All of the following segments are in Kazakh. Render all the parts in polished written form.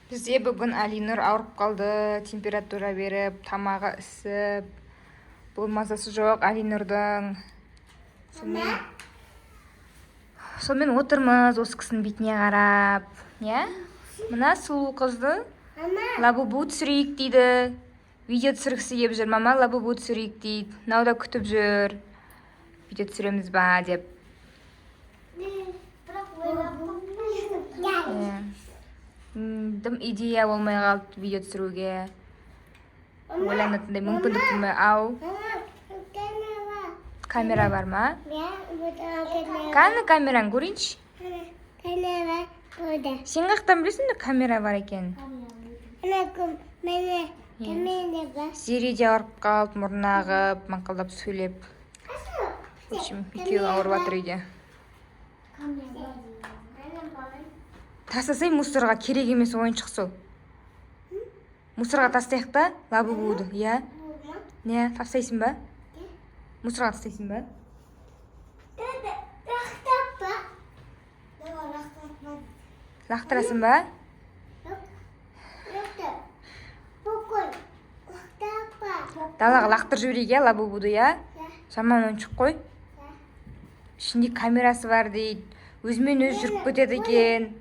Бізде бүгін Алинұр ауырып қалды, температура беріп, тамағы ісіп. Бұл мазасы жоқ Алинұрдың. Сонымен отырмыз осы кісінің бетіне қарап. Мына сұлу қызды лабубу түсірейік дейді. Видео түсіргісі келіп жүр. Мама лабубу түсірейік дейді. Науда күтіп жүр. Видео түсіреміз ба деп. Дым идея болмай қалды видео түсіруге. Ойланатындай мүмкіндік болмай. Ау. Камера бар ма? Қаны камераң көрейінші? Сен қақтан білесің бе камера бар екен? Зере де ауырып қалды, мұрны ағып, маңқылдап сөйлеп. Екеуі ауырып жатыр үйде. Тастасай мусорға керек емес ойыншық сол. Мусорға тастайық та лабубуды, иә? Не, тастайсың ба? Мусорға тастайсың ба? Лақтырасың ба? Далаға лақтыр жіберейік, иә, лабубуды, иә? Жаман ойыншық қой. Ішінде камерасы бар дейді. Өзімен өз жүріп кетеді екен.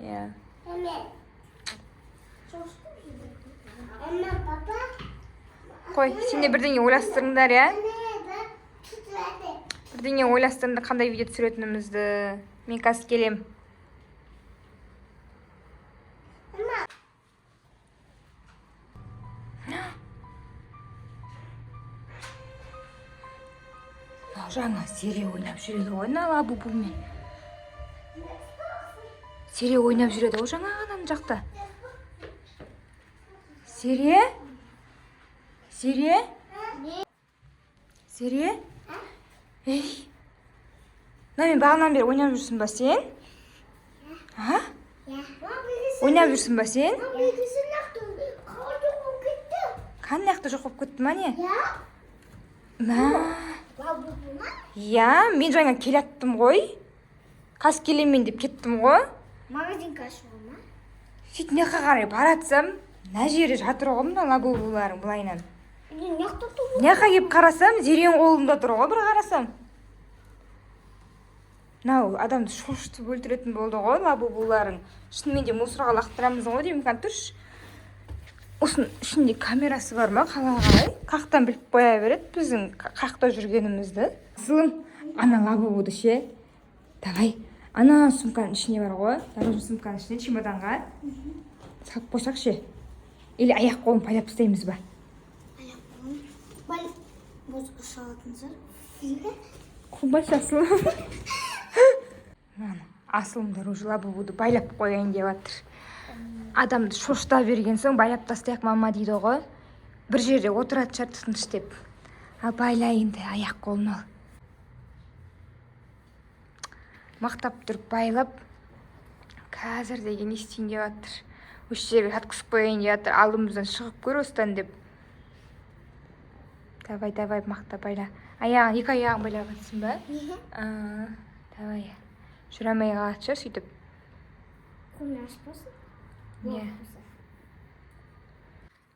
Иә. Қой, сен де бірдеңе ойластырыңдар, иә? Бірдеңе ойластырыңдар, қандай видео түсіретінімізді. Мен қазір келем. Жаңа Зере ойнап жүреді ғой, лабубумен. Зере ойнап жүреді ғой жаңа ғана жақта. Зере? Ей. Мен бағынан бері ойнап жүрсің ба сен? Ойнап жүрсің ба сен? Қандай жоқ болып кетті ма не? Мен жаңа келеттім ғой. Қас келемен деп кеттім ғой. Магазинға ашуға ма? Сөйтіп неқа қарай баратсам, мына жері жатыр ғой мына лабубуларың былайынан. Неқа кеп қарасам, Зеренің қолында тұр ғой, бір қарасам. Мынау адамды шошытып өлтіретін болды ғой лабубуларың. Шынымен де мусорға лақтырамыз ғой деймін, тұршы. Осының ішінде камерасы бар ма, қалай? Қақтан біліп қоя береді біздің қақта жүргенімізді. Сылым, ана лабубуды ше. Давай, ана сумканың ішіне бар ғой. Дорожный сумканың ішіне чемоданға. Салып қойсақ ше. Или аяқ қолын байлап тастаймыз ба? Аяқ қолын? Музыка шалатынсыр. Құлбайша Асылым. Асылымдар уже лабубуды байлап қойайын деп жатыр. Адамды шошыта берген соң байлап тастайық мама дейді ғой. Бір жерде отырады шығар тыныш деп. Байлайын да аяқ қолын ал. Мақтап тұрып байлап, қазір деген естейін деп жатыр. Осы жерге жатқызып қояйын деп жатыр. Алдымыздан шығып көр осыдан деп. Давай, мақта байла. Екі аяғын байлап жатсың ба? Давай. Жүре алмай қалады шығар сөйтіп. Қолын ашпасын?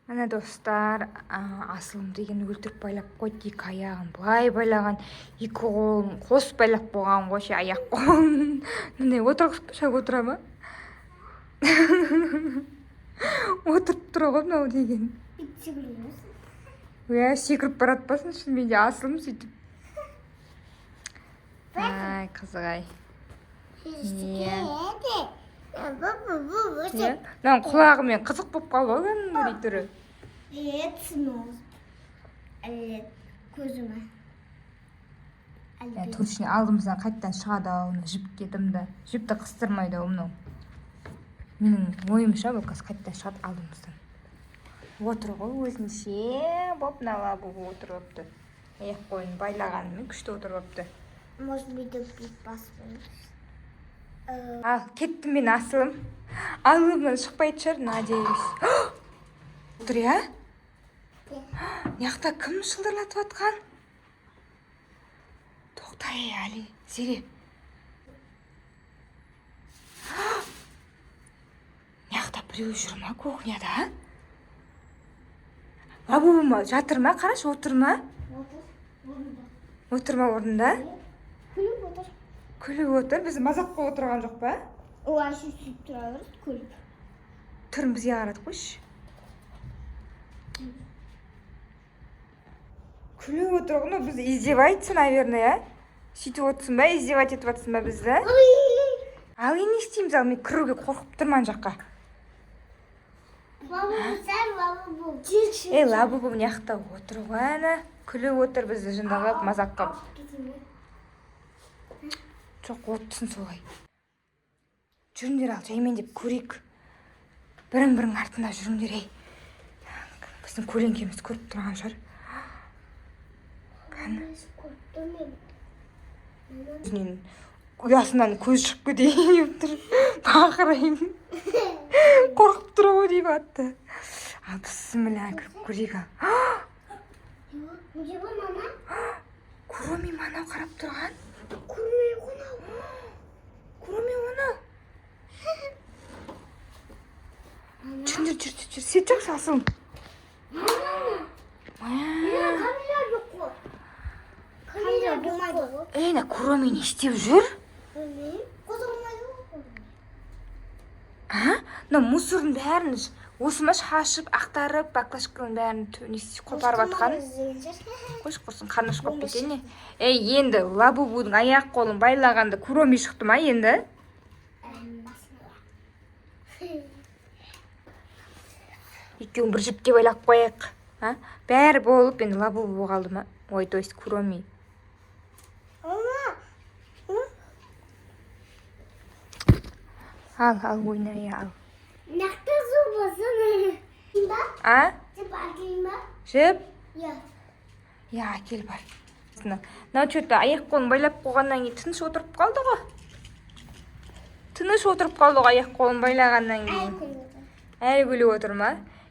Ана достар, Асылым деген өлтіріп байлап қойды, екі аяғын былай байлаған, екі қолын қос байлап қойған ғой, аяқ қолын. Мындай отырғызып шақ отыра ма? Отырып тұра ғой мынау деген. Секіріп баратпасын шынымен де Асылым сөйтіп. Қызығай. Мен құлағымен қызық болып қалды ғой көрей түрі. Көзіме. Төршіне алдымыздан қайттан шығады оны жіпке дымды. Жіпті қыстырмайды ол. Менің ойымша бұл қыз қайттан шығады алдымыздан. Отыр ғой өзінше боп лабубу отырыпты. Аяқ қолын байлағанымен күшті отырыпты. Может быть, бит баспаймыз. Кеттім мен Асылым. Алдымнан шықпайды шығар, надеюсь. Отыр, иә? Яқта кім шылдырлатып атқан? Тоқтай, Али, Зере. біреу жүр ма кухняда? Лабубу ма жатыр ма? Қарашы, отыр ма? Отыр ма орнында? Күліп отыр. Күліп отыр. Біз мазаққа отырған жоқ па? Олар сөйтіп тұра береді, күліп. Түрін бізге қарады қойшы. Күліп отыр ғой, бізді издевается, наверное, сөйтіп отырсың ба, издевать етіп жатсың ба бізді? Ал енді не істейміз, ал мен кіруге қорқып тұрман жаққа. Лабубу. Лабубу мынаяқта отыр ғой ана. Күліп отыр, бізді жындалап, мазақ қылып. Жоқ, отырсын солай. Жүріңдер ал, жаймен деп көрейік. Бірін артында жүріңдер, ей. Біздің көлеңкеміз көріп тұрған шығар. Өзінен ұясынан көз шығып кетейін деп тұр. Бақырайын. Қорқып тұр ғой дейіп атты. Ал бісміллә, кіріп көрейік ал. Куроми мана қарап тұрған. Куроми оны. Жүр, сетек сасың. Әйна, Куроми не істеп жүр? Мусордың бәрін осыма шашып, ақтарып, баклажканың бәрін қопарып атқан. Қойшы құрсын, қарныш қоп кетені. Енді Лабубудың аяқ қолын байлағанды Куроми шықты ма енді? Екеуін бір жіпке байлап қояйық. Бәрі болып, енді Лабубу қалды ма? Ой, то есть Куроми. Ал, ойнай, ал. Нақты зубасын. А? Жіп әкел ма? Жіп? Я, әкел бар. Что-то аяқ қолын байлап қойғаннан кейін тыныш отырып қалды ғой. Аяқ қолын байлағаннан кейін. Әлі күліп отыр ма?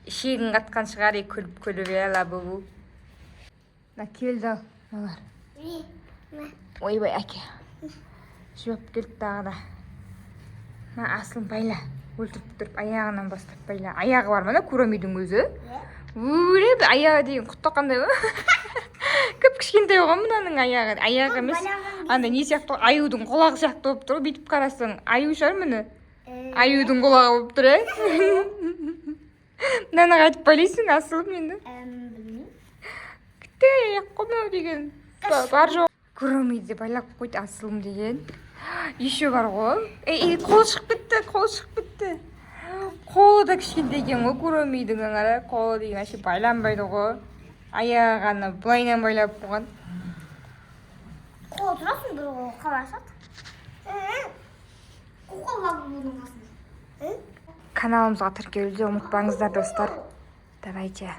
Ішегін қатқан шығар, күліп Лабубу. Келді ал, олар. Ойбай, әке. Жөп келді дағы да. Асылын байла. Өлтіріп тұрып, аяғынан бастап байла. Аяғы бар ма, Куромидің өзі? Өлеп, аяғы деген құтта қандай ба? Көп кішкентай оған мұнаның аяғы. Аяғы емес. Анда не сияқты, аюдың құлағы сияқты болып тұр. Бүйтіп қарасың, аю шығар мұны? Аюдың құлағы болып тұр, Мынаны қайтып байлайсың, асылым енді. Күтті, аяқ қомау деген. Бар жоқ. Куромиді байлап қойды асылым деген. Еще бар ғой. Қол шығып кетті. Қолы да кішкентай екен ғой, Куромидің аңара. Қолы деген әше байланбайды ғой. Аяғаны бұлайнан байлап қойған. Қол тұрасың бір қол қаласат. Қол Лабубудың қасында. Каналымызға тіркелуді ұмытпаңыздар, достар. Давайте.